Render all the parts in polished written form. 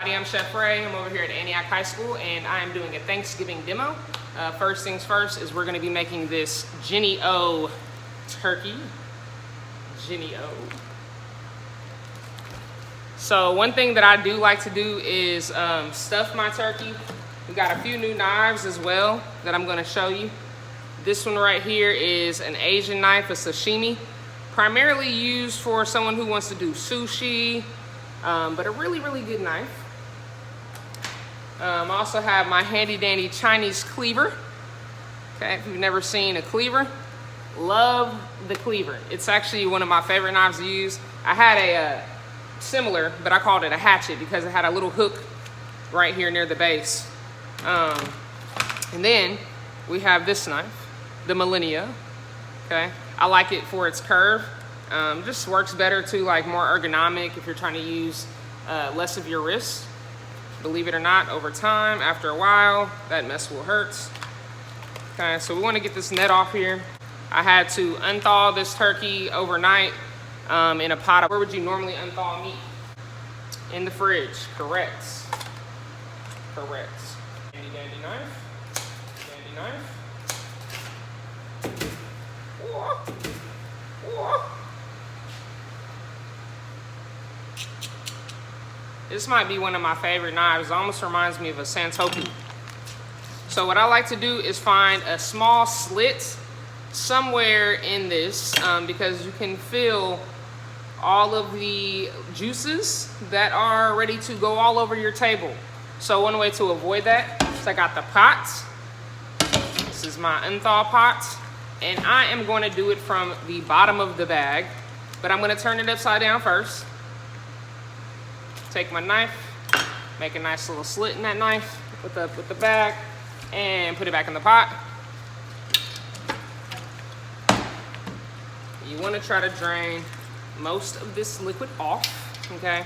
I'm Chef Ray. I'm over here at Antioch High School and I am doing a Thanksgiving demo. First things first is we're going to be making this Jenny O turkey. Jenny O. So one thing that I do like to do is stuff my turkey. We got a few new knives as well that I'm going to show you. This one right here is an Asian knife, a sashimi. Primarily used for someone who wants to do sushi, but a really, really good knife. I also have my handy dandy Chinese cleaver. Okay, if you've never seen a cleaver, love the cleaver. It's actually one of my favorite knives to use. I had a similar, but I called it a hatchet because it had a little hook right here near the base. And then we have this knife, the Millennia. Okay, I like it for its curve. Just works better too, like more ergonomic if you're trying to use less of your wrist. Believe it or not, over time, after a while, that mess will hurt. Okay, so we want to get this net off here. I had to unthaw this turkey overnight in a pot. Where would you normally unthaw meat? In the fridge. Correct. Correct. Handy dandy knife. Dandy knife. Whoa. Whoa. This might be one of my favorite knives. It almost reminds me of a Santoku. So what I like to do is find a small slit somewhere in this because you can feel all of the juices that are ready to go all over your table. So one way to avoid that is I got the pot. This is my unthaw pot. And I am going to do it from the bottom of the bag, but I'm going to turn it upside down first. Take my knife, make a nice little slit in that knife with the bag, and put it back in the pot. You want to try to drain most of this liquid off, okay?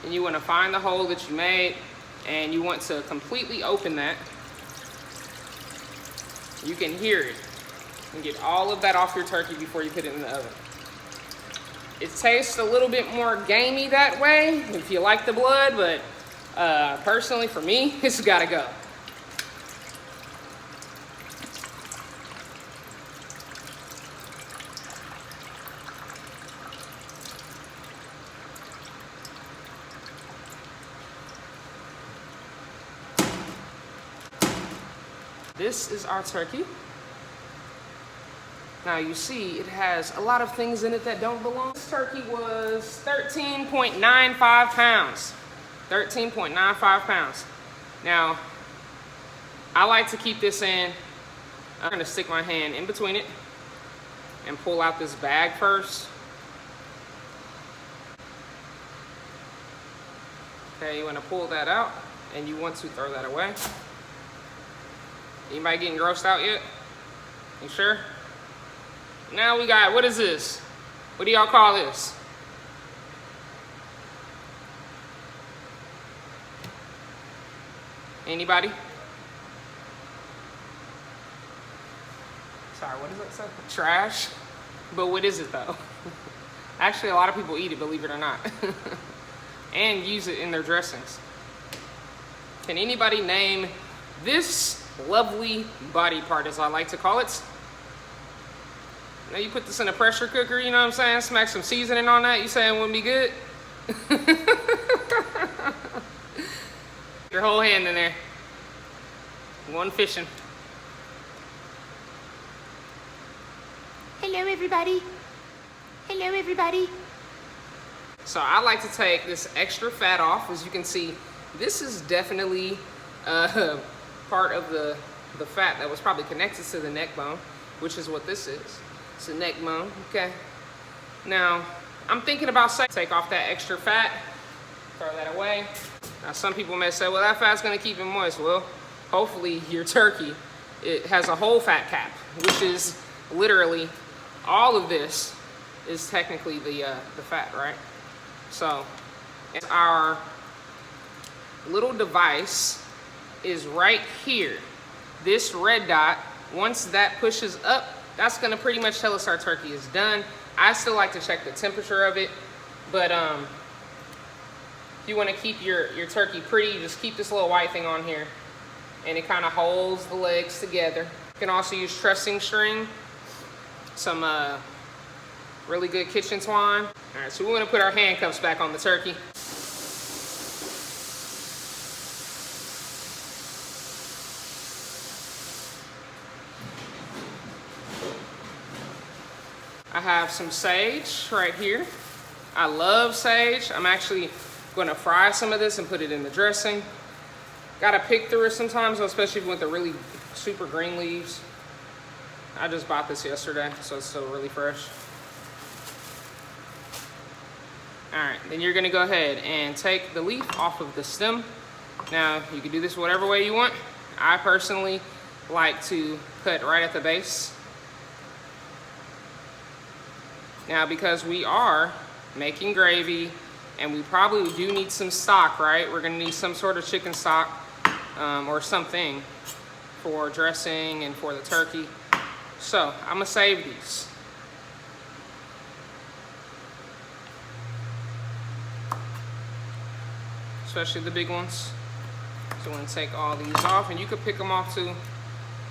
And you want to find the hole that you made and you want to completely open that. You can hear it and get all of that off your turkey before you put it in the oven. It tastes a little bit more gamey that way if you like the blood, but personally for me, it's got to go. This is our turkey. Now you see it has a lot of things in it that don't belong. This turkey was 13.95 pounds. 13.95 pounds. Now, I like to keep this in. I'm gonna stick my hand in between it and pull out this bag first. Okay, you wanna pull that out and you want to throw that away. Anybody getting grossed out yet? You sure? Now we got, what is this? What do y'all call this? Anybody? Sorry, what does that say? Trash? But what is it though? Actually, a lot of people eat it, believe it or not. And use it in their dressings. Can anybody name this lovely body part, as I like to call it? Now you put this in a pressure cooker, you know what I'm saying? Smack some seasoning on that, you saying it wouldn't be good? Your whole hand in there. One fishing. Hello everybody. Hello everybody. So I like to take this extra fat off. As you can see, this is definitely part of the fat that was probably connected to the neck bone, which is what this is. It's a neck bone, okay? Now, I'm thinking about take off that extra fat, throw that away. Now, some people may say, well, that fat's gonna keep it moist. Well, hopefully your turkey it has a whole fat cap, which is literally all of this is technically the fat, right? So our little device is right here. This red dot, once that pushes up, that's gonna pretty much tell us our turkey is done. I still like to check the temperature of it, but if you wanna keep your turkey pretty, you just keep this little white thing on here and it kind of holds the legs together. You can also use trussing string, some really good kitchen twine. All right, so we're gonna put our handcuffs back on the turkey. I have some sage right here. I love sage. I'm actually gonna fry some of this and put it in the dressing. Gotta pick through it sometimes, especially with the really super green leaves. I just bought this yesterday, so it's still really fresh. All right, then you're gonna go ahead and take the leaf off of the stem. Now, you can do this whatever way you want. I personally like to cut right at the base. Now, because we are making gravy and we probably do need some stock, right? We're gonna need some sort of chicken stock or something for dressing and for the turkey. So I'm gonna save these. Especially the big ones. So I'm gonna take all these off, and you could pick them off too.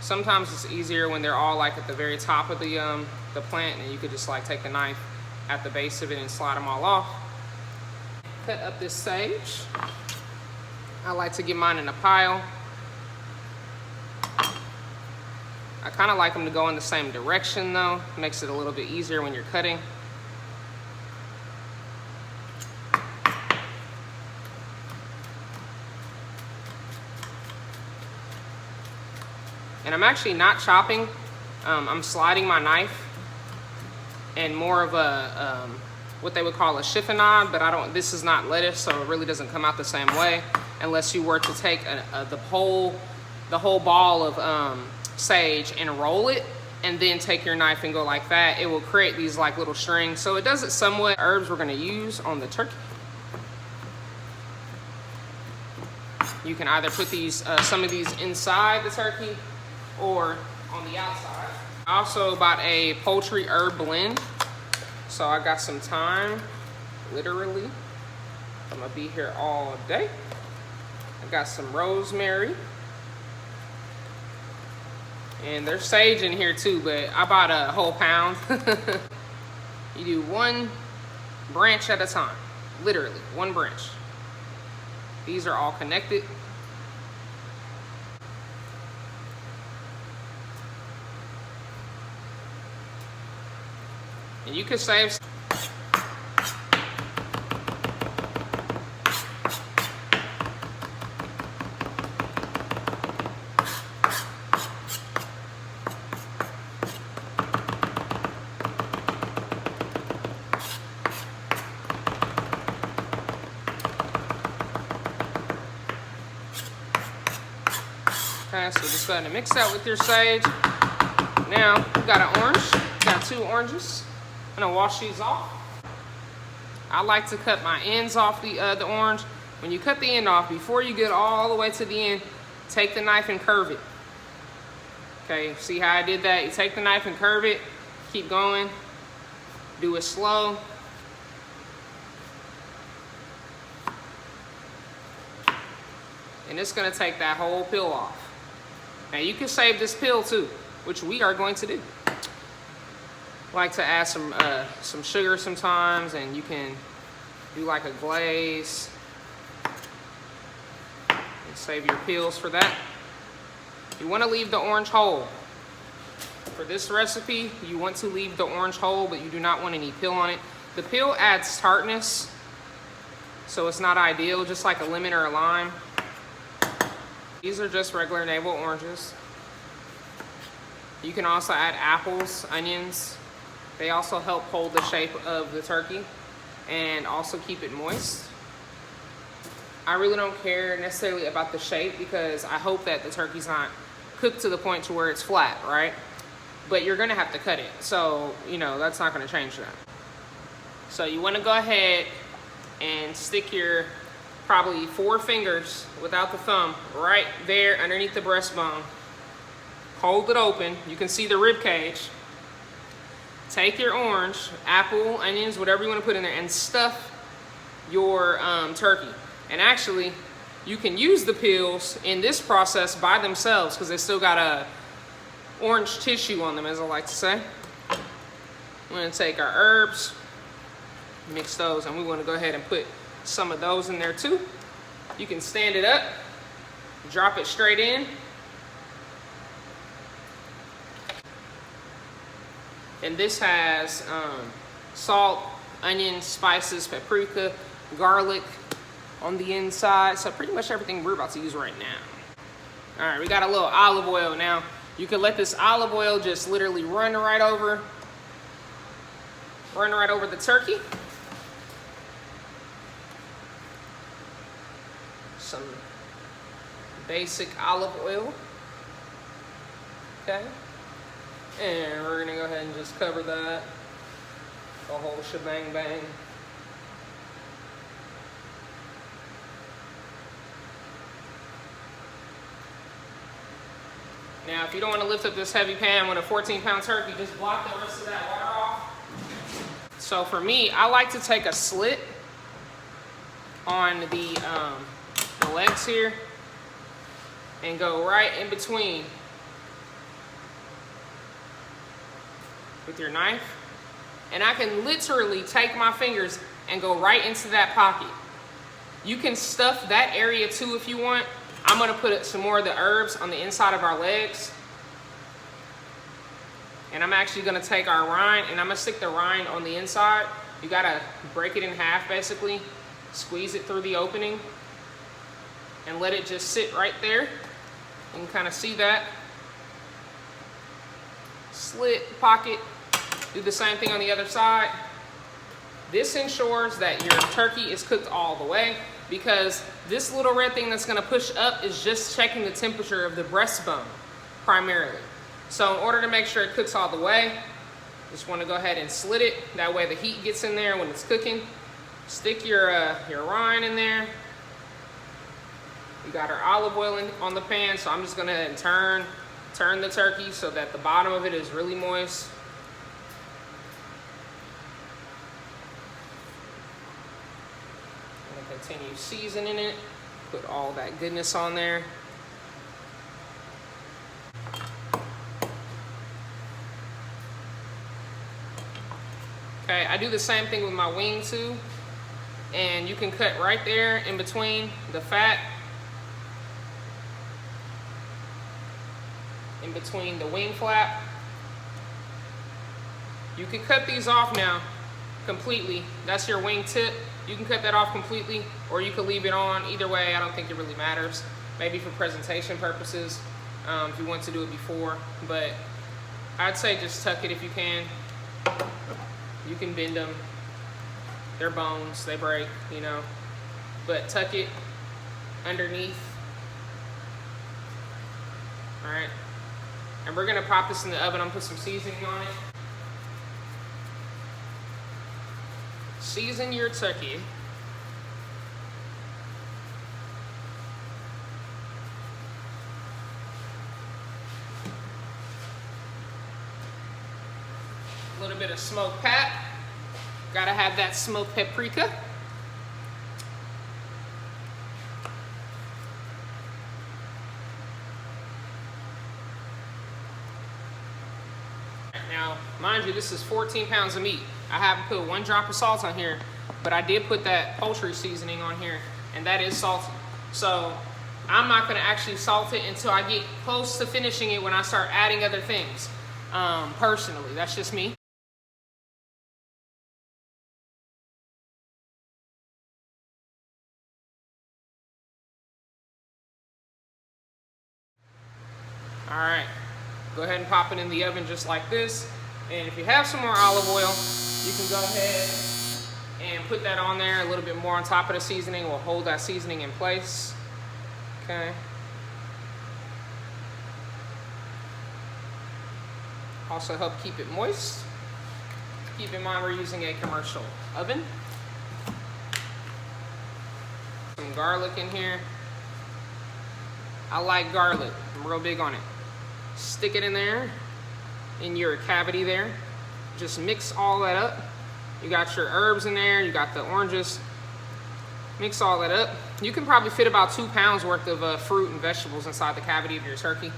Sometimes it's easier when they're all like at the very top of the plant, and you could just like take the knife at the base of it and slide them all off. Cut up this sage. I like to get mine in a pile. I kind of like them to go in the same direction though. Makes it a little bit easier when you're cutting. And I'm actually not chopping. I'm sliding my knife and more of a, what they would call a chiffonade, but this is not lettuce, so it really doesn't come out the same way unless you were to take the whole ball of sage and roll it, and then take your knife and go like that. It will create these like little strings. So it does it somewhat. Herbs we're gonna use on the turkey. You can either put these, some of these inside the turkey or on the outside. I also bought a poultry herb blend. So I got some thyme, literally. I'm gonna be here all day. I got some rosemary. And there's sage in here too, but I bought a whole pound. You do one branch at a time, literally, one branch. These are all connected. And you can save. Okay, so just go ahead and mix that with your sage. Now, we got an orange. Got 2 oranges. I'm gonna wash these off. I like to cut my ends off the orange. When you cut the end off, before you get all the way to the end, take the knife and curve it. Okay, see how I did that? You take the knife and curve it, keep going, do it slow. And it's gonna take that whole peel off. Now you can save this peel too, which we are going to do. Like to add some sugar sometimes, and you can do like a glaze and save your peels for that. You want to leave the orange whole. For this recipe, you want to leave the orange whole, but you do not want any peel on it. The peel adds tartness, so it's not ideal, just like a lemon or a lime. These are just regular navel oranges. You can also add apples, onions. They also help hold the shape of the turkey and also keep it moist. I really don't care necessarily about the shape because I hope that the turkey's not cook to the point to where it's flat, right? But you're gonna have to cut it. So, you know, that's not gonna change that. So you wanna go ahead and stick your probably 4 fingers without the thumb right there underneath the breastbone. Hold it open. You can see the rib cage. Take your orange, apple, onions, whatever you want to put in there, and stuff your turkey. And actually, you can use the peels in this process by themselves because they still got a orange tissue on them, as I like to say. We're going to take our herbs, mix those, and we want to go ahead and put some of those in there too. You can stand it up, drop it straight in. And this has salt, onions, spices, paprika, garlic on the inside. So pretty much everything we're about to use right now. All right, we got a little olive oil now. You can let this olive oil just literally run right over the turkey. Some basic olive oil. Okay. And we're gonna go ahead and just cover that, the whole shebang bang. Now, if you don't want to lift up this heavy pan with a 14-pound turkey, just block the rest of that water off. So for me, I like to take a slit on the legs here and go right in between with your knife, and I can literally take my fingers and go right into that pocket. You can stuff that area too if you want. I'm gonna put some more of the herbs on the inside of our legs, and I'm actually gonna take our rind and I'm gonna stick the rind on the inside. You gotta break it in half basically, squeeze it through the opening, and let it just sit right there. You can kind of see that. Slit, pocket. Do the same thing on the other side. This ensures that your turkey is cooked all the way, because this little red thing that's gonna push up is just checking the temperature of the breastbone primarily. So in order to make sure it cooks all the way, just wanna go ahead and slit it. That way the heat gets in there when it's cooking. Stick your rind in there. We got our olive oil on the pan, so I'm just gonna turn the turkey so that the bottom of it is really moist. Continue seasoning it, put all that goodness on there. Okay, I do the same thing with my wing too, and you can cut right there in between the fat, in between the wing flap. You can cut these off now completely. That's your wing tip. You can cut that off completely, or you can leave it on. Either way, I don't think it really matters. Maybe for presentation purposes, if you want to do it before. But I'd say just tuck it if you can. You can bend them. They're bones, they break, you know. But tuck it underneath. All right. And we're gonna pop this in the oven. I'm gonna put some seasoning on it. Season your turkey. A little bit of smoked pap. Gotta have that smoked paprika. Now, mind you, this is 14 pounds of meat. I haven't put 1 drop of salt on here, but I did put that poultry seasoning on here, and that is salty. So I'm not gonna actually salt it until I get close to finishing it, when I start adding other things. Personally, that's just me. All right, go ahead and pop it in the oven just like this. And if you have some more olive oil, you can go ahead and put that on there. A little bit more on top of the seasoning will hold that seasoning in place. Okay. Also help keep it moist. Keep in mind we're using a commercial oven. Some garlic in here. I like garlic, I'm real big on it. Stick it in there, in your cavity there. Just mix all that up. You got your herbs in there, you got the oranges. Mix all that up. You can probably fit about 2 pounds worth of fruit and vegetables inside the cavity of your turkey.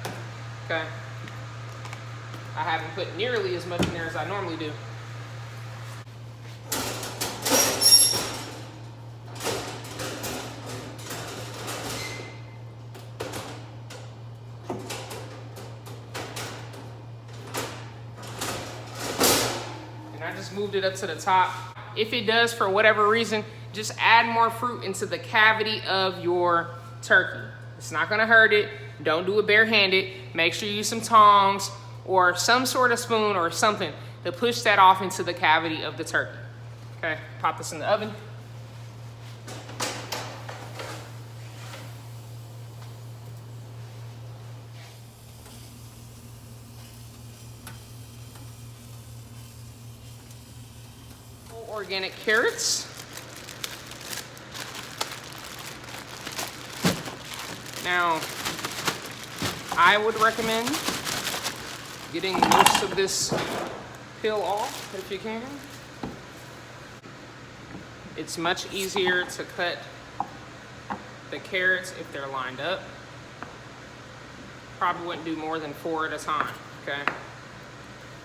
Okay. I haven't put nearly as much in there as I normally do. And I just moved it up to the top. If it does, for whatever reason, just add more fruit into the cavity of your turkey. It's not gonna hurt it. Don't do it barehanded. Make sure you use some tongs or some sort of spoon or something to push that off into the cavity of the turkey. Okay, pop this in the oven. Organic carrots. Now, I would recommend getting most of this peel off if you can. It's much easier to cut the carrots if they're lined up. Probably wouldn't do more than 4 at a time, okay?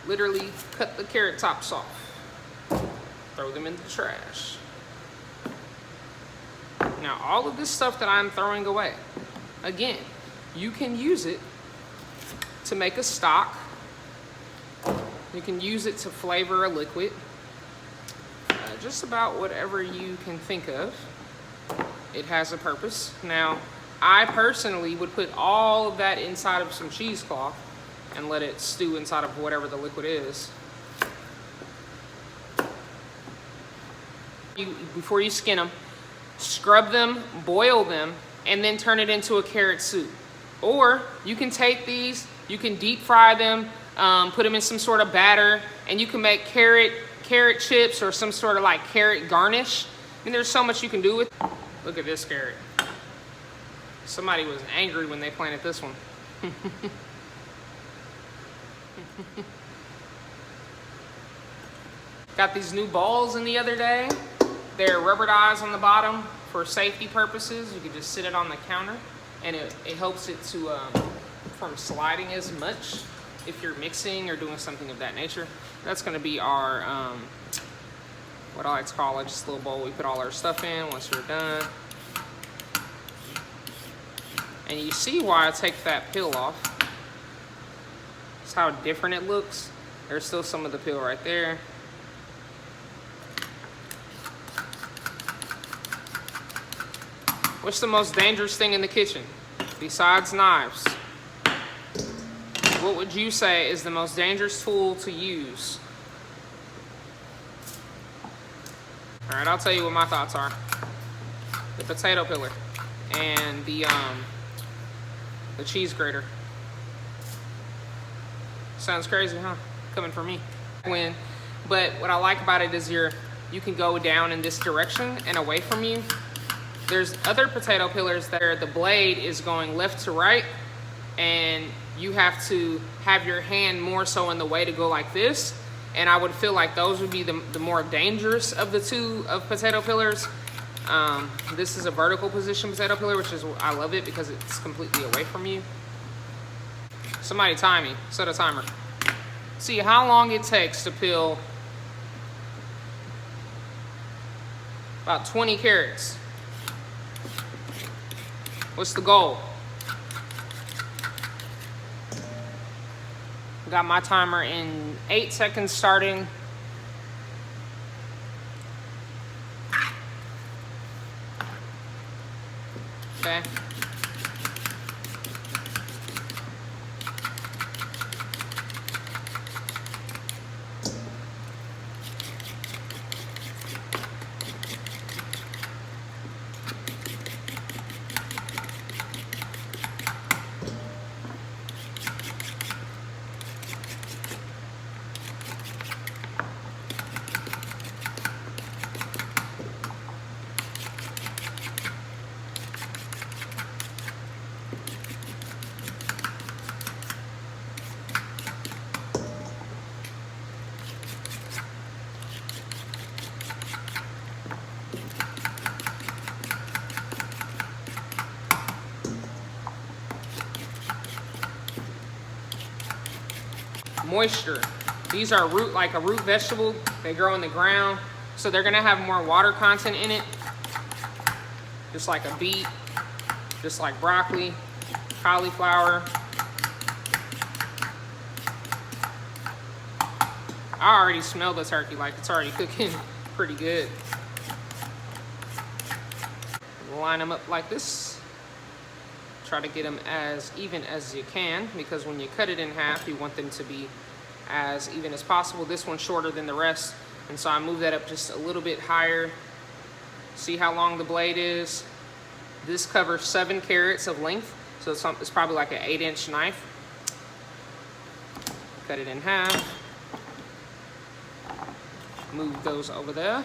Literally cut the carrot tops off. Throw them in the trash. Now, all of this stuff that I'm throwing away, again, you can use it to make a stock. You can use it to flavor a liquid. Just about whatever you can think of, it has a purpose. Now, I personally would put all of that inside of some cheesecloth and let it stew inside of whatever the liquid is. Before you skin them, scrub them, boil them, and then turn it into a carrot soup. Or you can take these, you can deep fry them, put them in some sort of batter, and you can make carrot chips or some sort of like carrot garnish. I mean, there's so much you can do with it. Look at this carrot. Somebody was angry when they planted this one. Got these new balls in the other day. They're rubberized on the bottom for safety purposes. You can just sit it on the counter, and it helps it to from sliding as much if you're mixing or doing something of that nature. That's going to be our what I like to call it, just a little bowl we put all our stuff in once we're done. And you see why I take that peel off. It's how different it looks. There's still some of the peel right there. What's the most dangerous thing in the kitchen besides knives? What would you say is the most dangerous tool to use? All right, I'll tell you what my thoughts are. The potato peeler and the cheese grater. Sounds crazy, huh? Coming from me. But what I like about it is you can go down in this direction and away from you. There's other potato peelers that the blade is going left to right, and you have to have your hand more so in the way to go like this. And I would feel like those would be the more dangerous of the two of potato peelers. This is a vertical position potato peeler, which is, I love it because it's completely away from you. Somebody time me, set a timer. See how long it takes to peel about 20 carrots. What's the goal? Got my timer in 8 seconds starting. Okay. moisture. These are like a root vegetable. They grow in the ground, so they're gonna have more water content in it. Just like a beet, just like broccoli, cauliflower. I already smell the turkey, like it's already cooking pretty good. Line them up like this. Try to get them as even as you can, because when you cut it in half, you want them to be as even as possible. This one's shorter than the rest, and so I move that up just a little bit higher. See how long the blade is? This covers 7 carats of length, so it's probably like an 8-inch knife. Cut it in half. Move those over there.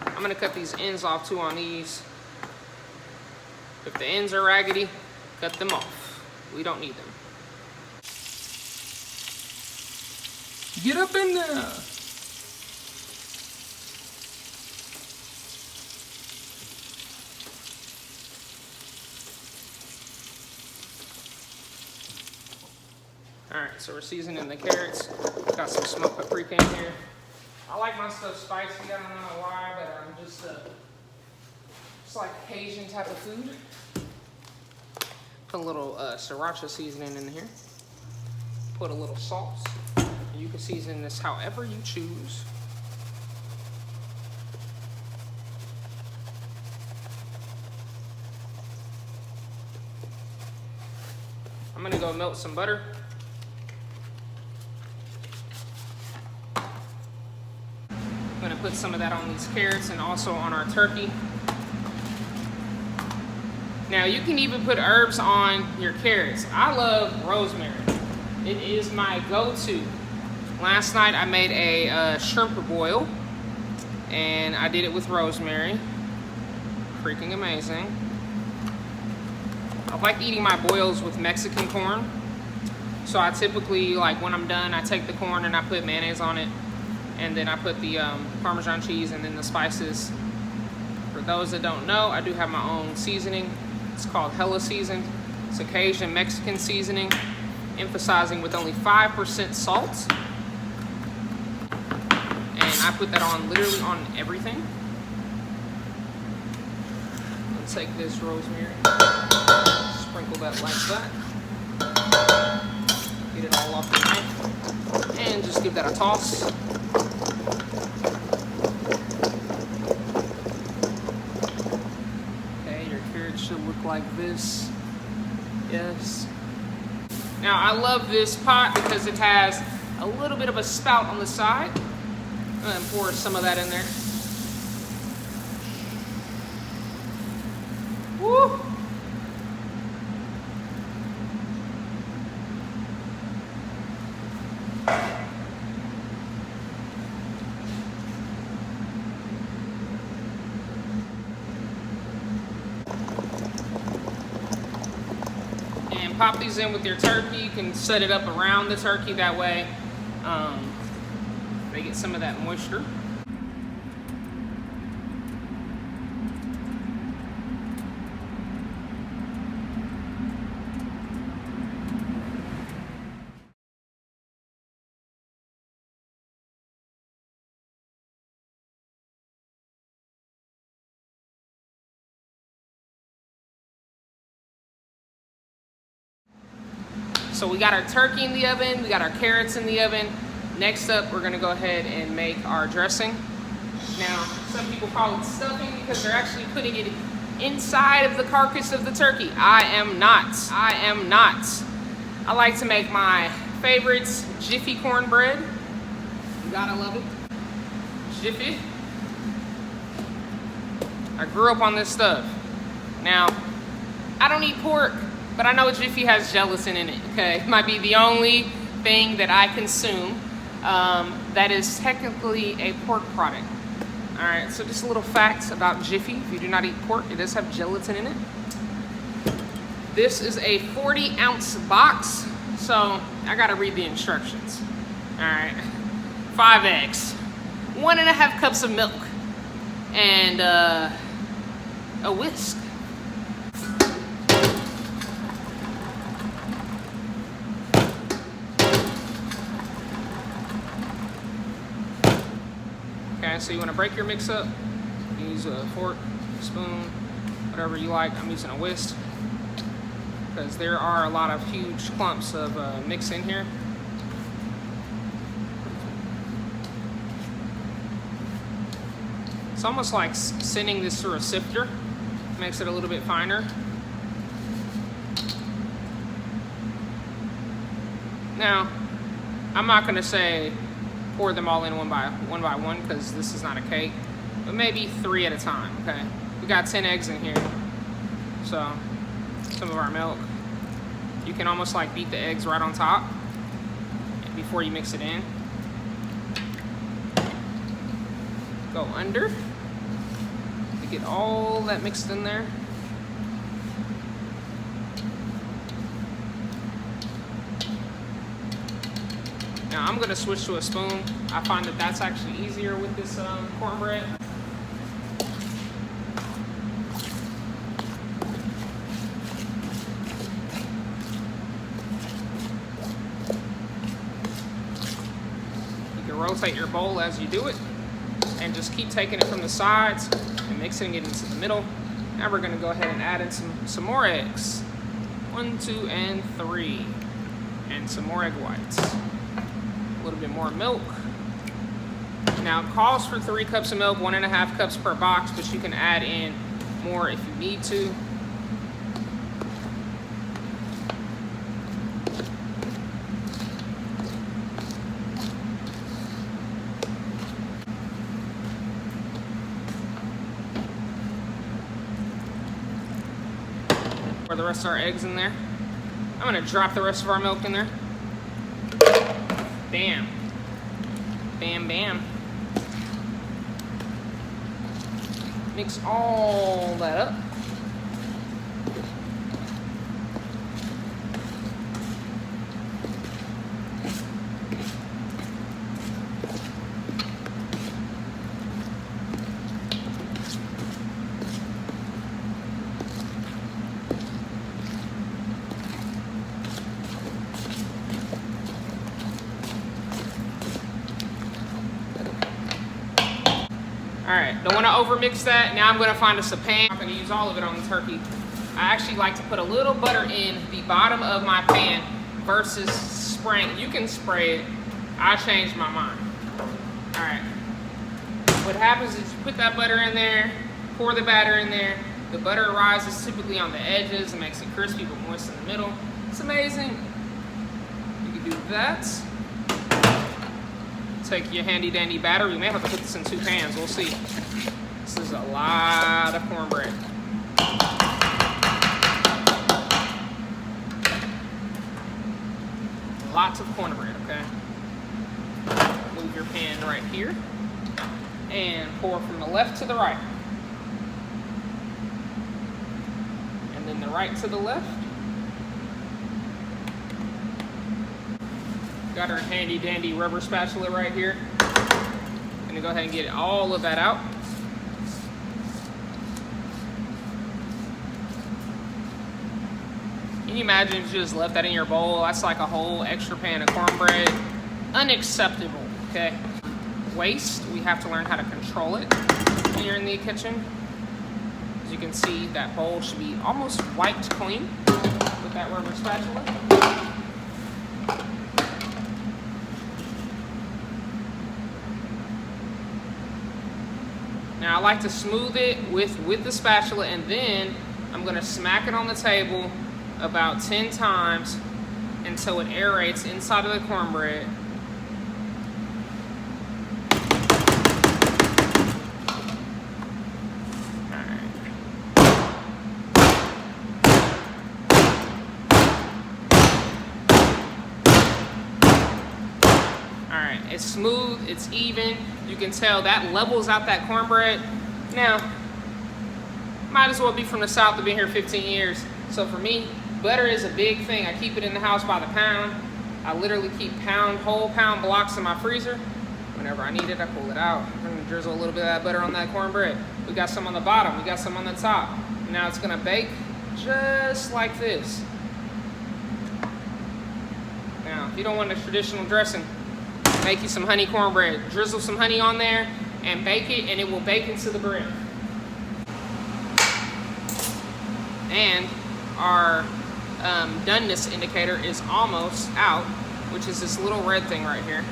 I'm gonna cut these ends off too on these. If the ends are raggedy, cut them off. We don't need them. Get up in there. All right, so we're seasoning the carrots. Got some smoked paprika in here. I like my stuff spicy. I don't know why, but I'm just like Cajun type of food. Put a little sriracha seasoning in here. Put a little salt. You can season this however you choose. I'm gonna go melt some butter. I'm gonna put some of that on these carrots and also on our turkey. Now you can even put herbs on your carrots. I love rosemary. It is my go-to. Last night I made a shrimp boil, and I did it with rosemary. Freaking amazing. I like eating my boils with Mexican corn. So I typically, like when I'm done, I take the corn and I put mayonnaise on it. And then I put the Parmesan cheese and then the spices. For those that don't know, I do have my own seasoning. It's called Hella Seasoned. It's a Cajun Mexican seasoning, emphasizing with only 5% salt. And I put that on literally on everything. Let's take this rosemary, sprinkle that like that. Get it all off the knife. And just give that a toss. Should look like this. Yes. Now I love this pot because it has a little bit of a spout on the side. I'm gonna pour some of that in there. Woo! Pop these in with your turkey. You can set it up around the turkey, that way they get some of that moisture. So we got our turkey in the oven, we got our carrots in the oven. Next up, we're gonna go ahead and make our dressing. Now, some people call it stuffing because they're actually putting it inside of the carcass of the turkey. I am not. I am not. I like to make my favorites, Jiffy cornbread. You gotta love it. Jiffy. I grew up on this stuff. Now, I don't eat pork, but I know Jiffy has gelatin in it, okay? It might be the only thing that I consume that is technically a pork product. All right, so just a little fact about Jiffy. If you do not eat pork, it does have gelatin in it. This is a 40-ounce box, so I gotta read the instructions. All right, 5 eggs, 1.5 cups of milk, and a whisk. Okay, so you want to break your mix up. You can use a fork, spoon, whatever you like. I'm using a whisk because there are a lot of huge clumps of mix in here. It's almost like sending this through a sifter. Makes it a little bit finer. Now, I'm not going to say pour them all in one by one because this is not a cake, but maybe 3 at a time, okay? We got 10 eggs in here, so some of our milk. You can almost like beat the eggs right on top before you mix it in. Go under to get all that mixed in there. Now I'm gonna switch to a spoon. I find that that's actually easier with this cornbread. You can rotate your bowl as you do it and just keep taking it from the sides and mixing it into the middle. Now we're gonna go ahead and add in some more eggs. 1, 2, and 3. And some more egg whites. A little bit more milk. Now it calls for 3 cups of milk, 1.5 cups per box, but you can add in more if you need to. Pour the rest of our eggs in there. I'm gonna drop the rest of our milk in there. Bam. Bam, bam. Mix all that up. All right, don't want to overmix that. Now I'm going to find us a pan. I'm going to use all of it on the turkey. I actually like to put a little butter in the bottom of my pan versus spraying. You can spray it. I changed my mind. All right. What happens is you put that butter in there, pour the batter in there. The butter rises typically on the edges and makes it crispy but moist in the middle. It's amazing. You can do that. Take your handy dandy batter. We may have to put this in 2 pans. We'll see. This is a lot of cornbread. Lots of cornbread, okay? Move your pan right here and pour from the left to the right. And then the right to the left. Got our handy dandy rubber spatula right here. Gonna go ahead and get all of that out. Can you imagine if you just left that in your bowl? That's like a whole extra pan of cornbread. Unacceptable, okay? Waste, we have to learn how to control it when you're in the kitchen. As you can see, that bowl should be almost wiped clean with that rubber spatula. Now I like to smooth it with the spatula, and then I'm gonna smack it on the table about 10 times until it aerates inside of the cornbread. Alright, it's smooth, it's even. You can tell that levels out that cornbread. Now, might as well be from the South. I've been here 15 years. So for me, butter is a big thing. I keep it in the house by the pound. I literally keep whole pound blocks in my freezer. Whenever I need it, I pull it out. I'm gonna drizzle a little bit of that butter on that cornbread. We got some on the bottom, we got some on the top. Now it's gonna bake just like this. Now, if you don't want a traditional dressing, make you some honey cornbread. Drizzle some honey on there, and bake it, and it will bake into the bread. And our doneness indicator is almost out, which is this little red thing right here.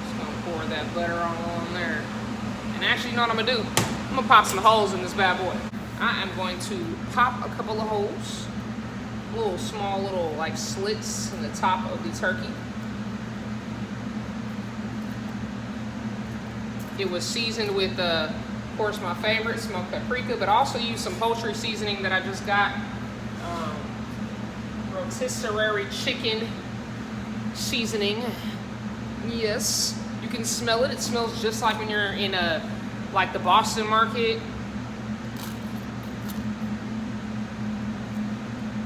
Just gonna pour that butter on there. And actually, you know what I'm gonna do? I'm gonna pop some holes in this bad boy. I am going to pop a couple of holes, little small little like slits in the top of the turkey. It was seasoned with, of course, my favorite, smoked paprika, but I also used some poultry seasoning that I just got. Rotisserie chicken seasoning. Yes, you can smell it. It smells just like when you're in like the Boston market.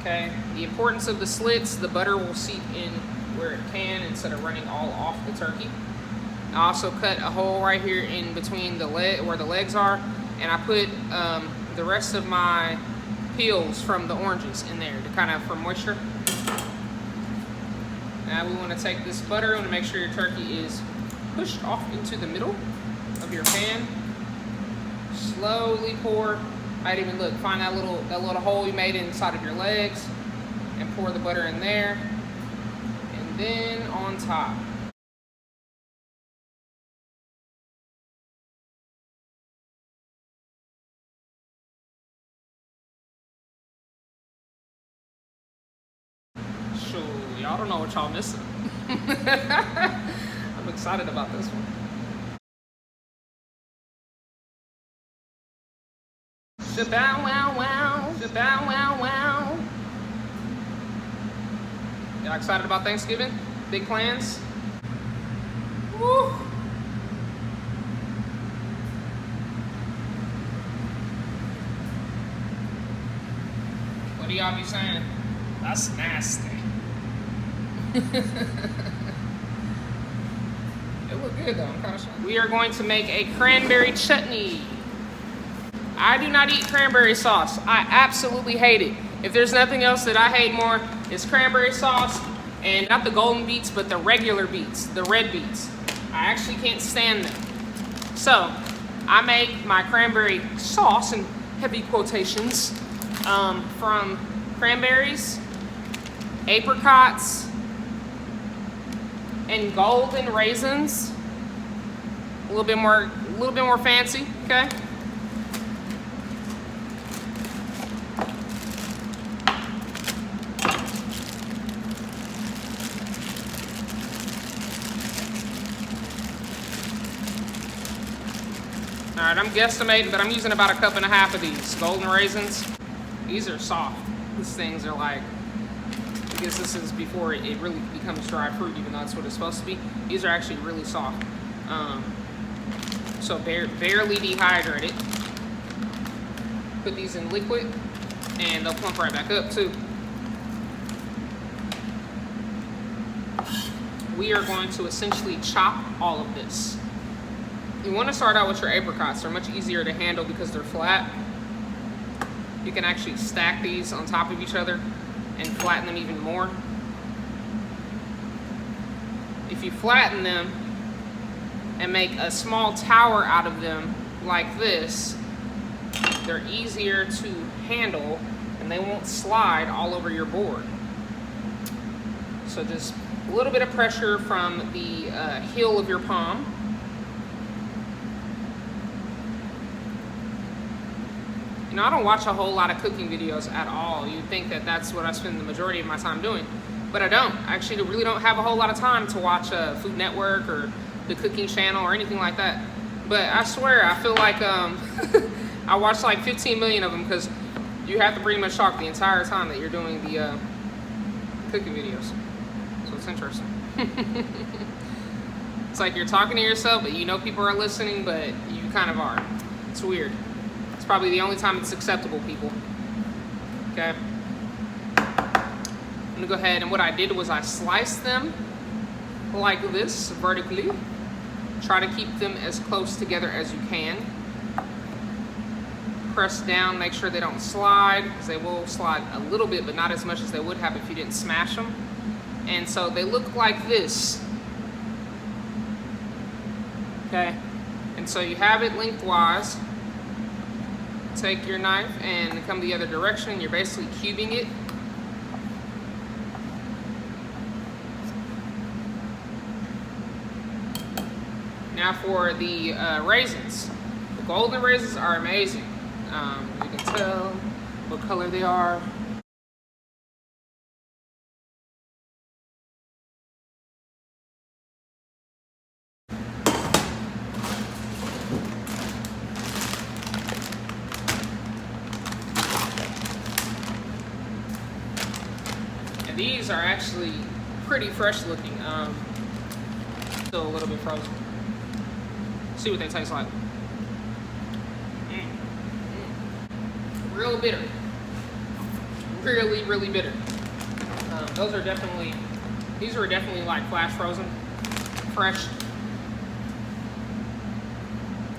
Okay, the importance of the slits, the butter will seep in where it can instead of running all off the turkey. I also cut a hole right here in between the where the legs are, and I put the rest of my peels from the oranges in there to kind of for moisture. Now we want to take this butter and make sure your turkey is pushed off into the middle of your pan. Slowly pour. Might even look, find that little hole you made inside of your legs, and pour the butter in there, and then on top. Sure, y'all don't know what y'all missing. I'm excited about this one. Shabow wow wow, shabow wow wow. Y'all excited about Thanksgiving? Big plans? Woo! What do y'all be saying? That's nasty. It look good though, I'm kind of sure. We are going to make a cranberry chutney. I do not eat cranberry sauce. I absolutely hate it. If there's nothing else that I hate more, it's cranberry sauce, and not the golden beets, but the regular beets, the red beets. I actually can't stand them. So I make my cranberry sauce, in heavy quotations, from cranberries, apricots, and golden raisins. A little bit more fancy, okay? All right, I'm guesstimating, but I'm using about 1.5 cups of these golden raisins. These are soft. These things are like, I guess this is before it really becomes dry fruit, even though that's what it's supposed to be. These are actually really soft. So barely dehydrated. Put these in liquid, and they'll plump right back up too. We are going to essentially chop all of this. You want to start out with your apricots. They're much easier to handle because they're flat. You can actually stack these on top of each other and flatten them even more. If you flatten them and make a small tower out of them like this, they're easier to handle and they won't slide all over your board. So just a little bit of pressure from the heel of your palm. You know, I don't watch a whole lot of cooking videos at all. You'd think that that's what I spend the majority of my time doing, but I don't. I actually really don't have a whole lot of time to watch Food Network or the Cooking Channel or anything like that. But I swear, I feel like I watch like 15 million of them because you have to pretty much talk the entire time that you're doing the cooking videos. So it's interesting. It's like you're talking to yourself, but you know people are listening, but you kind of are. It's weird. It's probably the only time it's acceptable, people. Okay. I'm gonna go ahead, and what I did was I sliced them like this, vertically. Try to keep them as close together as you can. Press down, make sure they don't slide, because they will slide a little bit, but not as much as they would have if you didn't smash them. And so they look like this. Okay, and so you have it lengthwise. Take your knife and come the other direction. You're basically cubing it. Now for the raisins. The golden raisins are amazing. You can tell what color they are. And these are actually pretty fresh looking. Still a little bit frozen. See what they taste like. Real bitter. Really, really bitter. These are definitely like flash frozen, fresh.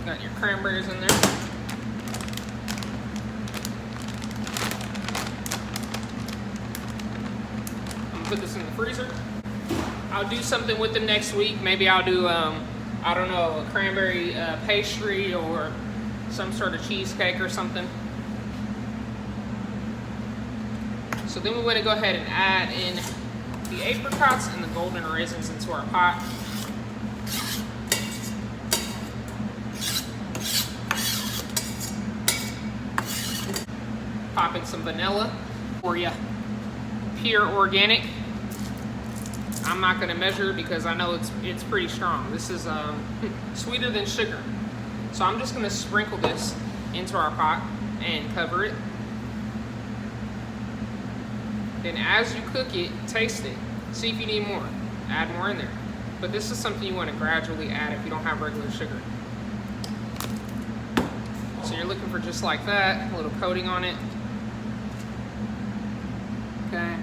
Got your cranberries in there. I'm gonna put this in the freezer. I'll do something with them next week. Maybe I'll do, I don't know, a cranberry pastry or some sort of cheesecake or something. So then we want to go ahead and add in the apricots and the golden raisins into our pot. Pop in some vanilla for you. Pure organic. I'm not going to measure because I know it's pretty strong. This is sweeter than sugar. So I'm just going to sprinkle this into our pot and cover it. Then as you cook it, taste it. See if you need more. Add more in there. But this is something you want to gradually add if you don't have regular sugar. So you're looking for just like that, a little coating on it. Okay.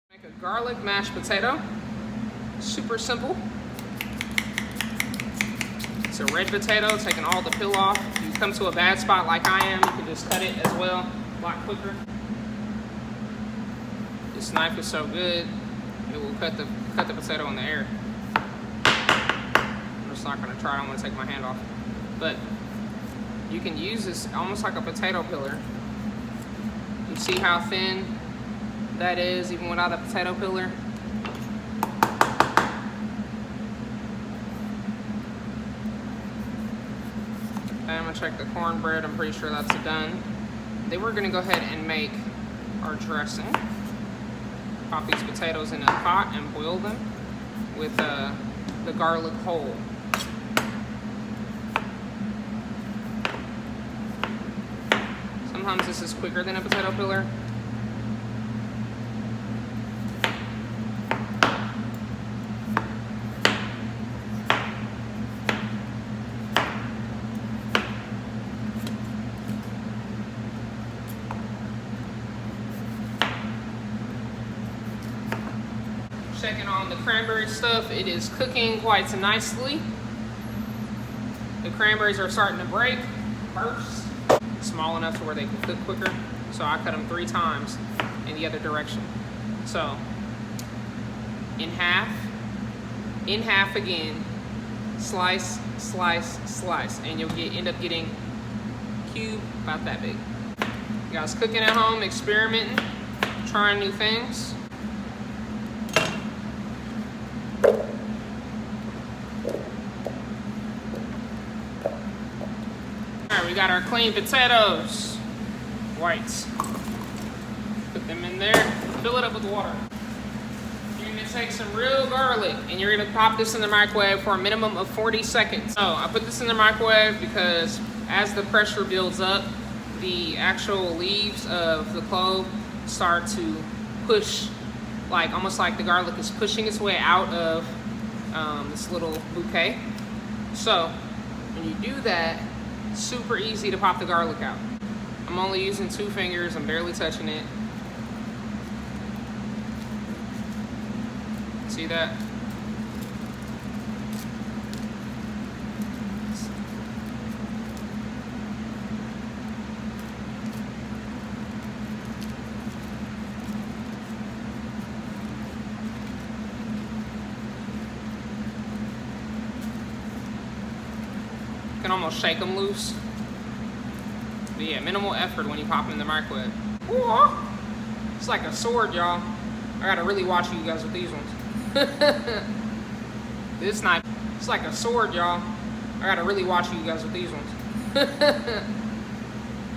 Make a garlic mashed potato. Super simple. It's a red potato, taking all the peel off. If you come to a bad spot like I am, you can just cut it as well, a lot quicker. This knife is so good, it will cut the potato in the air. I'm just not gonna try, I'm gonna take my hand off. But you can use this almost like a potato peeler. You see how thin that is, even without a potato peeler. Okay, I'm gonna check the cornbread. I'm pretty sure that's done. Then we're gonna go ahead and make our dressing. Pop these potatoes in a pot and boil them with the garlic whole. Sometimes this is quicker than a potato peeler. Checking on the cranberry stuff, it is cooking quite nicely. The cranberries are starting to break, burst, small enough to where they can cook quicker. So I cut them 3 times in the other direction. So in half again, slice, slice, slice, and you'll end up getting a cube about that big. You guys cooking at home, experimenting, trying new things. We got our clean potatoes, whites. Put them in there, fill it up with water. You're gonna take some real garlic and you're gonna pop this in the microwave for a minimum of 40 seconds. So I put this in the microwave because as the pressure builds up, the actual leaves of the clove start to push, like almost like the garlic is pushing its way out of this little bouquet. So when you do that, super easy to pop the garlic out. I'm only using 2 fingers, I'm barely touching it. See that? can almost shake them loose. But yeah, minimal effort when you pop them in the microwave. Ooh, it's like a sword, y'all. I gotta really watch you guys with these ones. This knife, it's like a sword, y'all. I gotta really watch you guys with these ones.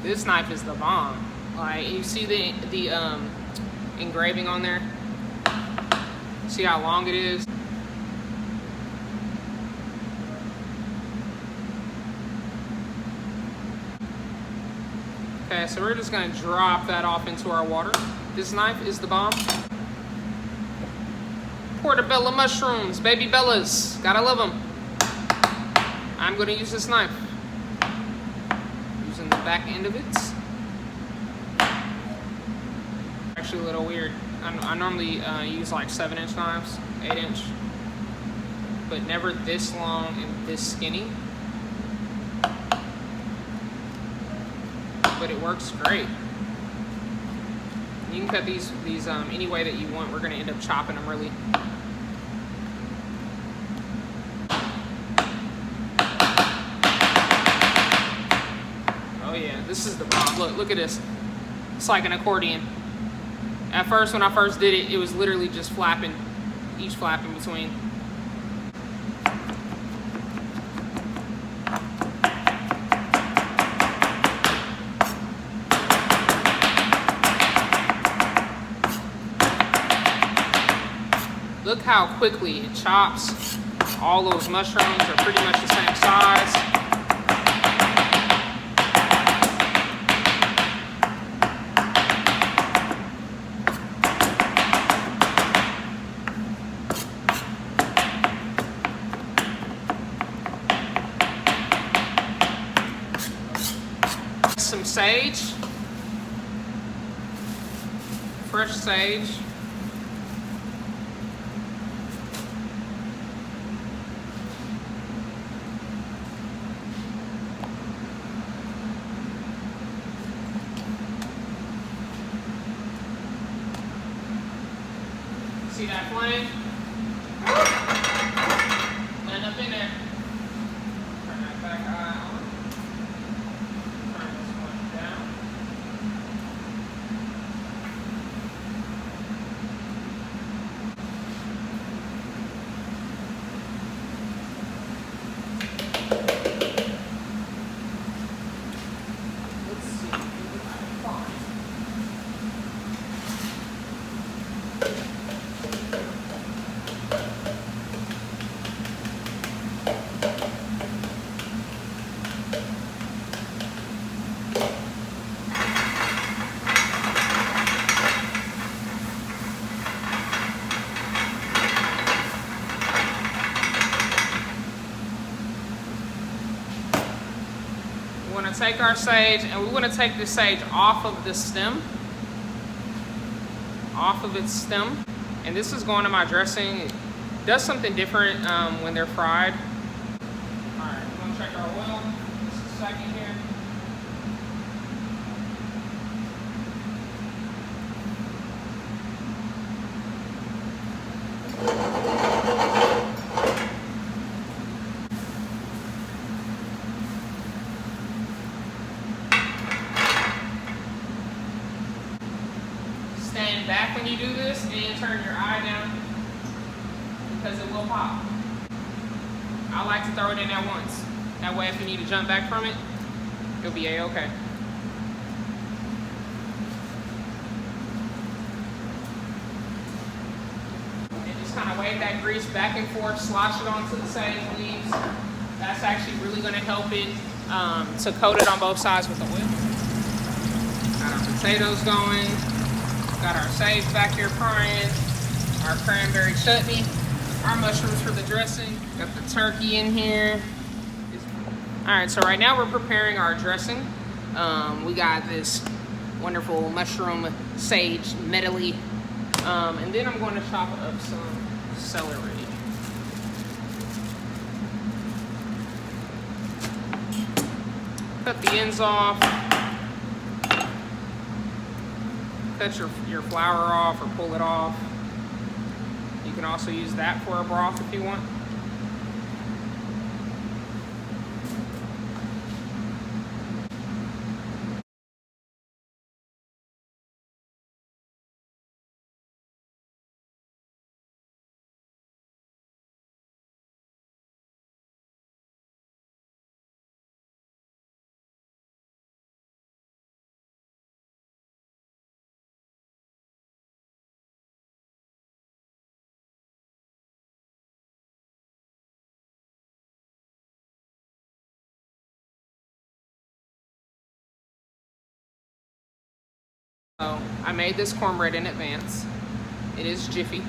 This knife is the bomb. Like, you see the engraving on there? See how long it is? Okay, so we're just gonna drop that off into our water. This knife is the bomb. Portobello mushrooms, baby bellas, gotta love them. I'm gonna use this knife. Using the back end of it. Actually a little weird. I normally use like 7-inch knives, 8-inch, but never this long and this skinny. But it works great. You can cut these any way that you want. We're gonna end up chopping them really. Oh yeah, this is the bomb. Look at this. It's like an accordion. At first, when I first did it, it was literally just flapping, each flap in between. Look how quickly it chops. All those mushrooms are pretty much the same size. Some sage, fresh sage. See that flame? Land up in there. Turn that back eye on. Turn this one down. Let's see what I can find. We want to take our sage and we want to take this sage off of the stem, off of its stem. And this is going to my dressing. It does something different when they're fried. All right, we're going to check our oil. Just a second here. Stand back when you do this and turn your eye down because it will pop. I like to throw it in at once. That way if you need to jump back from it, it'll be a-okay. And just kind of wave that grease back and forth, slosh it onto the sage leaves. That's actually really going to help it to coat it on both sides with the oil. Got our potatoes going. Got our sage back here frying, our cranberry chutney, our mushrooms for the dressing. Got the turkey in here. All right, so right now we're preparing our dressing. We got this wonderful mushroom sage medley. And then I'm going to chop up some celery. Cut the ends off. Cut your flour off or pull it off. You can also use that for a broth if you want. So I made this cornbread in advance. It is Jiffy.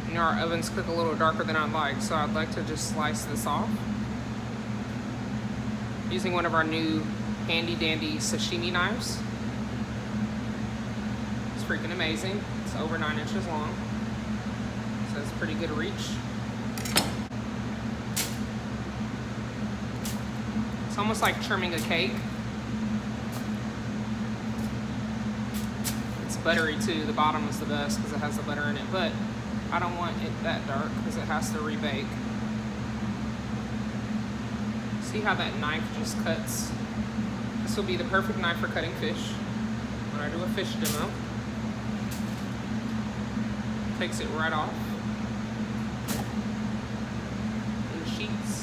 You know, our ovens cook a little darker than I'd like, so I'd like to just slice this off using one of our new handy dandy sashimi knives. It's freaking amazing. It's over 9 inches long, so it's pretty good reach. It's almost like trimming a cake. It's buttery too. The bottom is the best because it has the butter in it, but I don't want it that dark because it has to rebake. See how that knife just cuts? This will be the perfect knife for cutting fish. When I do a fish demo, takes it right off in sheets.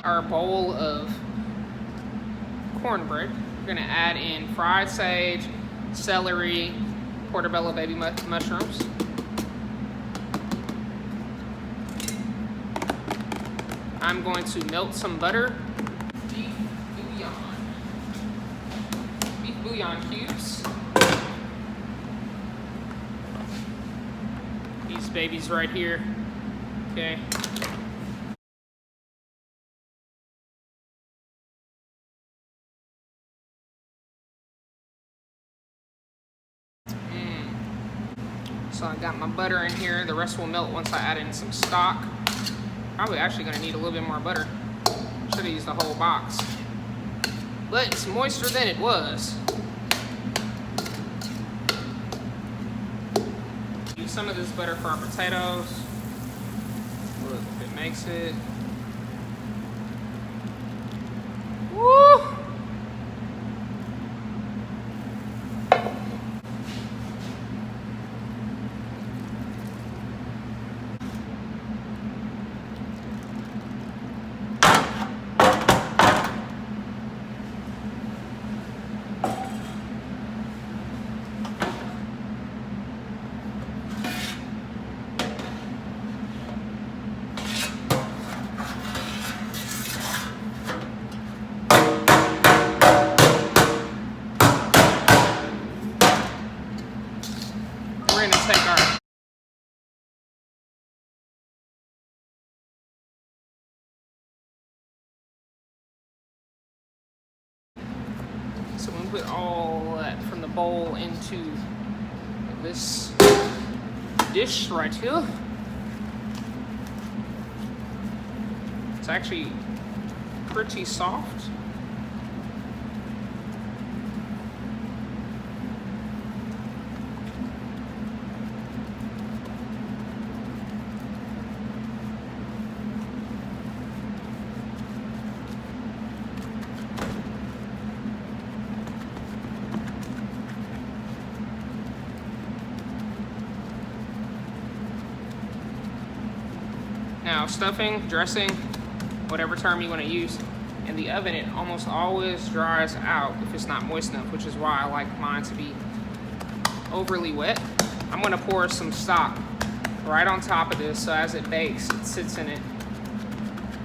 Our bowl of cornbread. We're gonna add in fried sage, celery, portobello baby mushrooms. I'm going to melt some butter. Beef bouillon cubes. These babies right here. Okay. So I got my butter in here. The rest will melt once I add in some stock. Probably actually gonna need a little bit more butter. Should have used the whole box. But it's moister than it was. Use some of this butter for our potatoes. Look, if it makes it. Woo! We're gonna take our so we put all that from the bowl into this dish right here. It's actually pretty soft. Now, stuffing, dressing, whatever term you want to use, in the oven, it almost always dries out if it's not moist enough, which is why I like mine to be overly wet. I'm going to pour some stock right on top of this, so as it bakes, it sits in it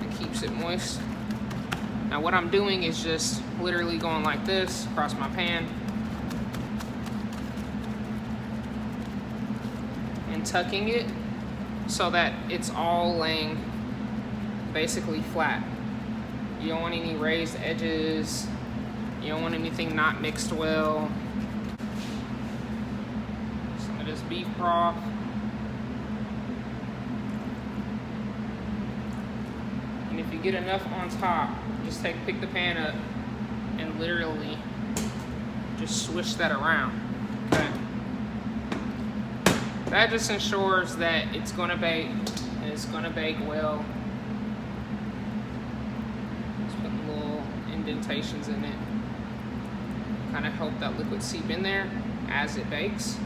and keeps it moist. Now, what I'm doing is just literally going like this across my pan and tucking it so that it's all laying basically flat. You don't want any raised edges. You don't want anything not mixed well. Some of this beef broth. And if you get enough on top, just pick the pan up and literally just swish that around. Okay. That just ensures that it's gonna bake it's gonna bake well. Just put little indentations in it. Kind of help that liquid seep in there as it bakes.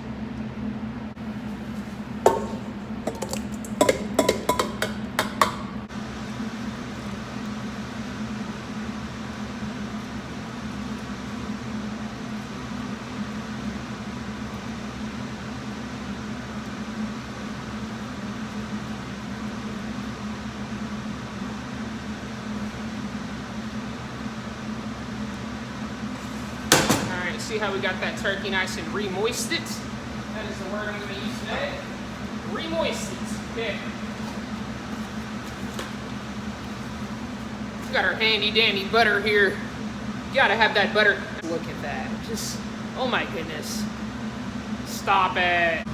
See how we got that turkey nice and re-moisted? That is the word I'm going to use today. Re-moisted. Okay. We got our handy dandy butter here. You gotta have that butter. Look at that. Just, oh my goodness. Stop it.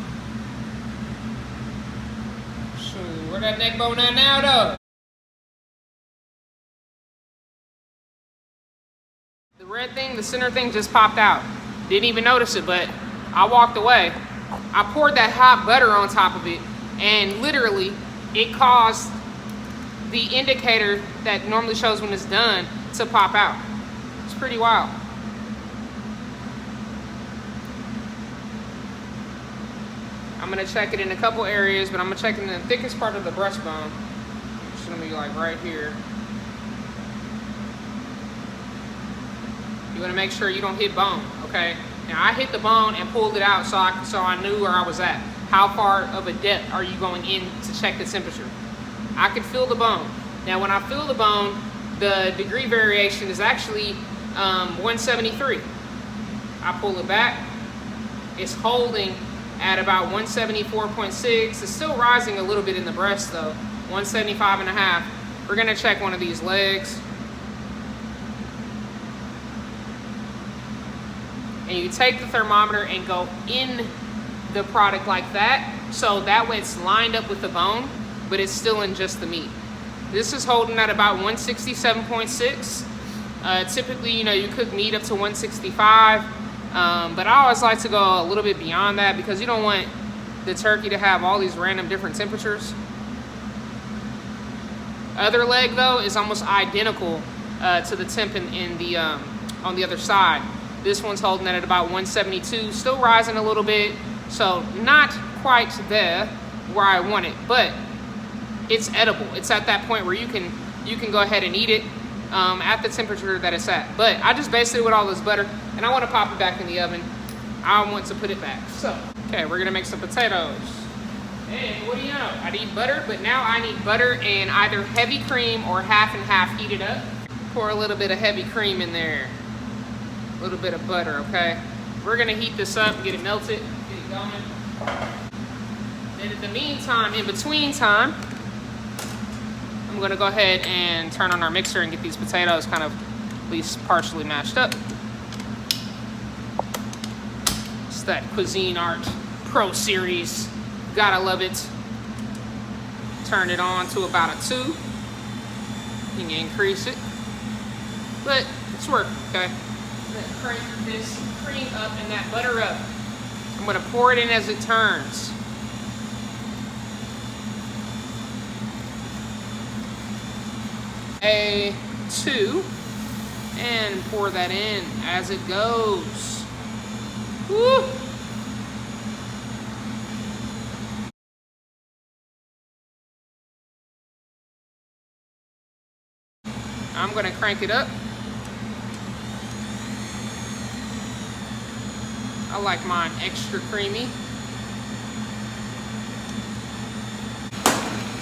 So, where that neck bone at now though? The red thing, the center thing just popped out. Didn't even notice it, but I walked away. I poured that hot butter on top of it, and literally, it caused the indicator that normally shows when it's done to pop out. It's pretty wild. I'm gonna check it in a couple areas, but I'm gonna check it in the thickest part of the breastbone. It's gonna be like right here. You want to make sure you don't hit bone, okay? Now I hit the bone and pulled it out so I knew where I was at. How far of a depth are you going in to check the temperature? I could feel the bone. Now when I feel the bone, the degree variation is actually 173. I pull it back. It's holding at about 174.6. It's still rising a little bit in the breast though, 175.5. We're gonna check one of these legs. And you take the thermometer and go in the product like that, so that way it's lined up with the bone, but it's still in just the meat. This is holding at about 167.6. Typically, you know, you cook meat up to 165, but I always like to go a little bit beyond that because you don't want the turkey to have all these random different temperatures. Other leg though is almost identical to the temp in the on the other side. This one's holding at about 172, still rising a little bit, so not quite there where I want it, but it's edible. It's at that point where you can go ahead and eat it at the temperature that it's at. But I just basted it with all this butter, and I want to pop it back in the oven. I want to put it back. So, okay, we're gonna make some potatoes. And what do you know? I need butter, but now I need butter and either heavy cream or half and half heated up. Pour a little bit of heavy cream in there. A little bit of butter, okay? We're gonna heat this up, get it melted, get it going. Then in the meantime, in between time, I'm gonna go ahead and turn on our mixer and get these potatoes kind of at least partially mashed up. It's that Cuisinart Pro Series. Gotta love it. Turn it on to about a 2. You can increase it, but it's working, okay? Crank this cream up and that butter up. I'm gonna pour it in as it turns. A 2 and pour that in as it goes. Woo! I'm gonna crank it up. I like mine extra creamy.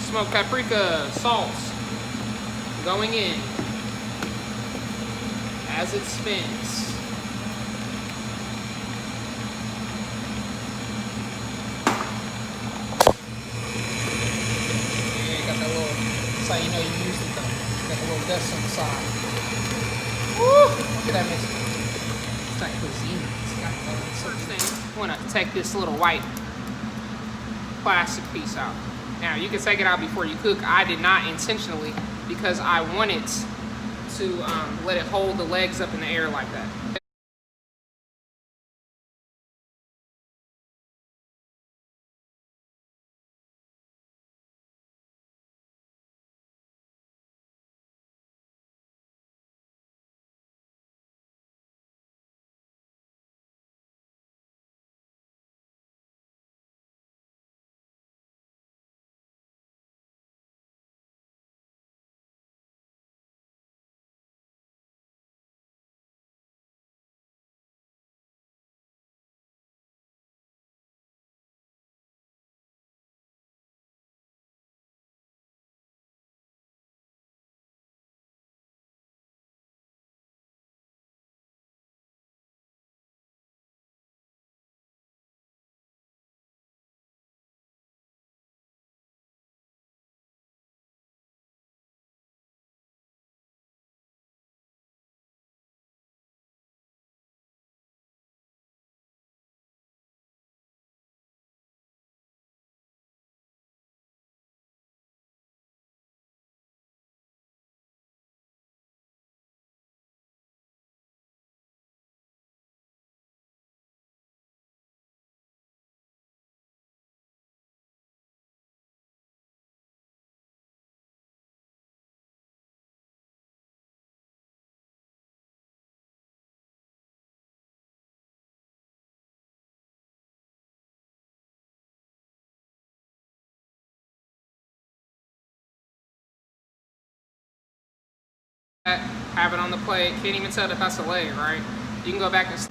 Smoked paprika, salt, going in as it spins. Yeah, you got that little, that's how you know you used it though. You got the little dust on the side. Woo! Look at that mix. It's like cuisine. First thing, I want to take this little white plastic piece out. Now, you can take it out before you cook. I did not intentionally because I wanted to let it hold the legs up in the air like that. have it on the plate. Can't even tell that that's a leg, right? You can go back and. So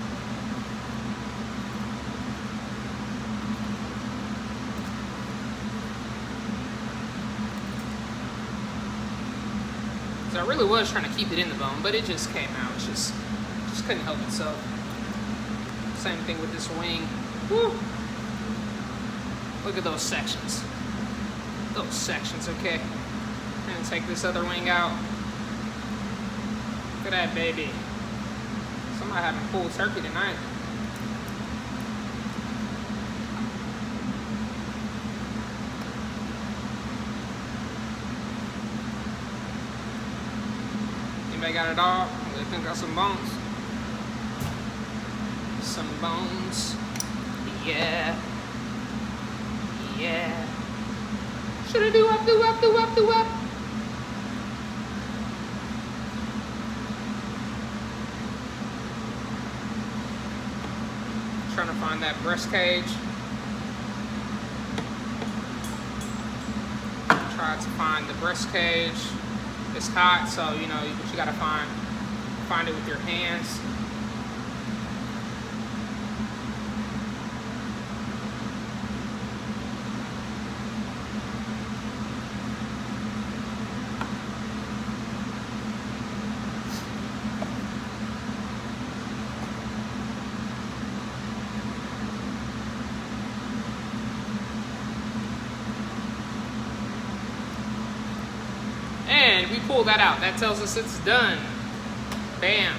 I really was trying to keep it in the bone, but it just came out. It just couldn't help itself. Same thing with this wing. Woo. Look at those sections. Those sections, okay. I'm gonna take this other wing out. Look at that baby. Somebody having full turkey tonight. Anybody got a dog? I think got some bones. Some bones. Yeah. Yeah. Should I do up, do up, do up, do up? Trying to find that breast cage. Try to find the breast cage. It's hot, so you know, but you gotta find it with your hands. And we pull that out. That tells us it's done. Bam.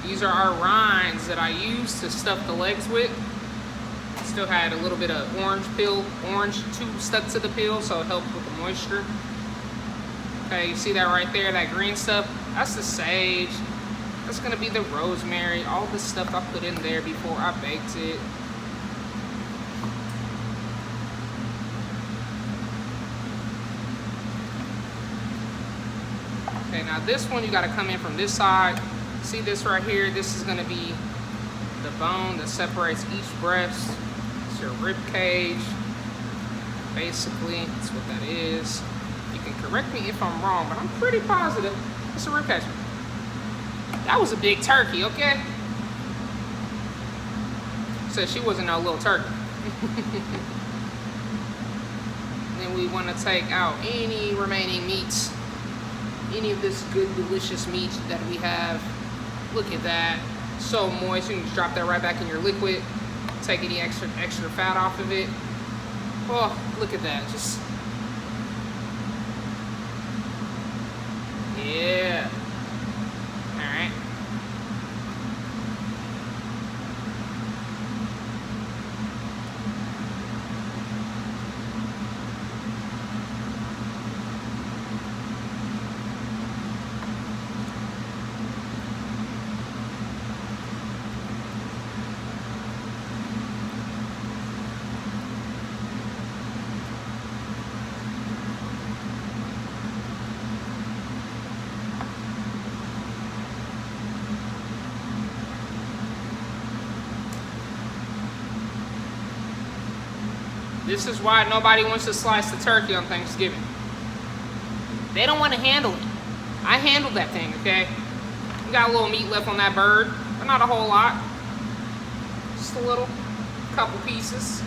These are our rinds that I use to stuff the legs with. Still had a little bit of orange tube stuck to the peel, so it helped with the moisture. Okay, you see that right there, that green stuff? That's the sage. That's gonna be the rosemary. All the stuff I put in there before I baked it. Okay, now this one you gotta come in from this side. See this right here? This is gonna be the bone that separates each breast. It's your rib cage. Basically, that's what that is. You can correct me if I'm wrong, but I'm pretty positive it's a rib cage. That was a big turkey, okay? Said she wasn't no little turkey. Then we wanna take out any remaining meats. Any of this good, delicious meat that we have. Look at that. So moist. You can just drop that right back in your liquid. Take any extra fat off of it. Oh, look at that. Just. Yeah. All right. This is why nobody wants to slice the turkey on Thanksgiving. They don't want to handle it. I handled that thing, okay? We got a little meat left on that bird, but not a whole lot. Just a little, couple pieces.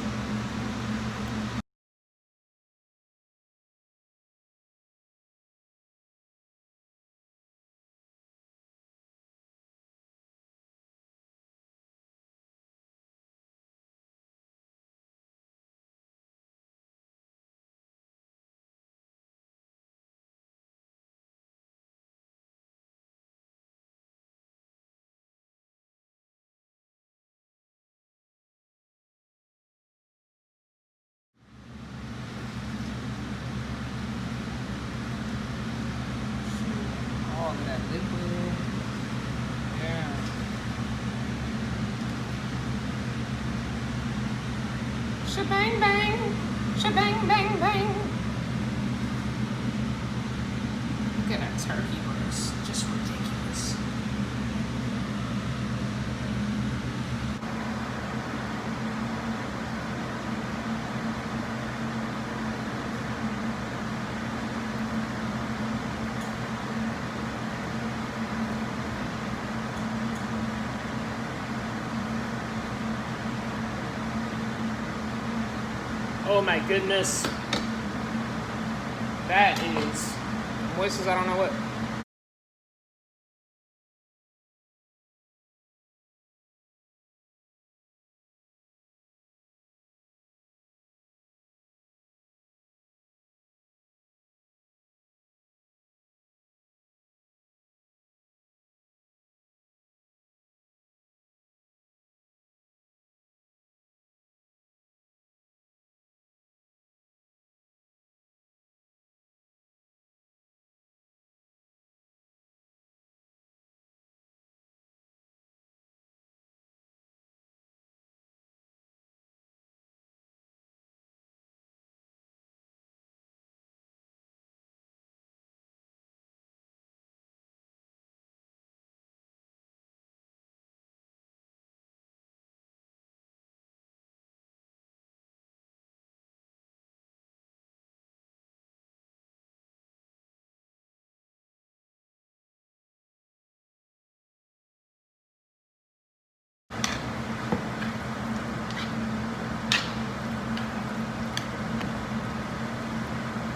All of that liquid. Yeah. Shebang bang. Shebang bang bang. Look at that turkey breast. Just ridiculous. Oh my goodness. That is moist as I don't know what.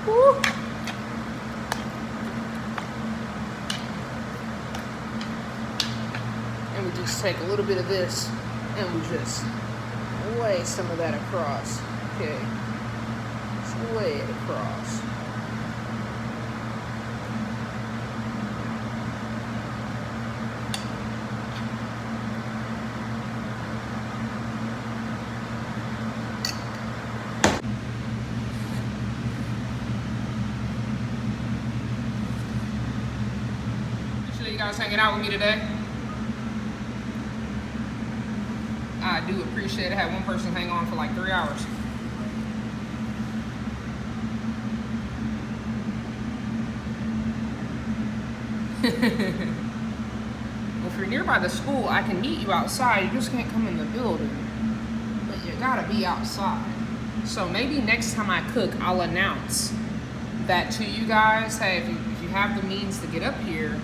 Woo. And we just take a little bit of this and we just lay some of that across. Okay. Just lay it across. Appreciate you guys hanging out with me today. I do appreciate it. I had one person hang on for like 3 hours. Well, if you're nearby the school, I can meet you outside. You just can't come in the building. But you gotta be outside. So maybe next time I cook, I'll announce that to you guys. Hey, if you have the means to get up here,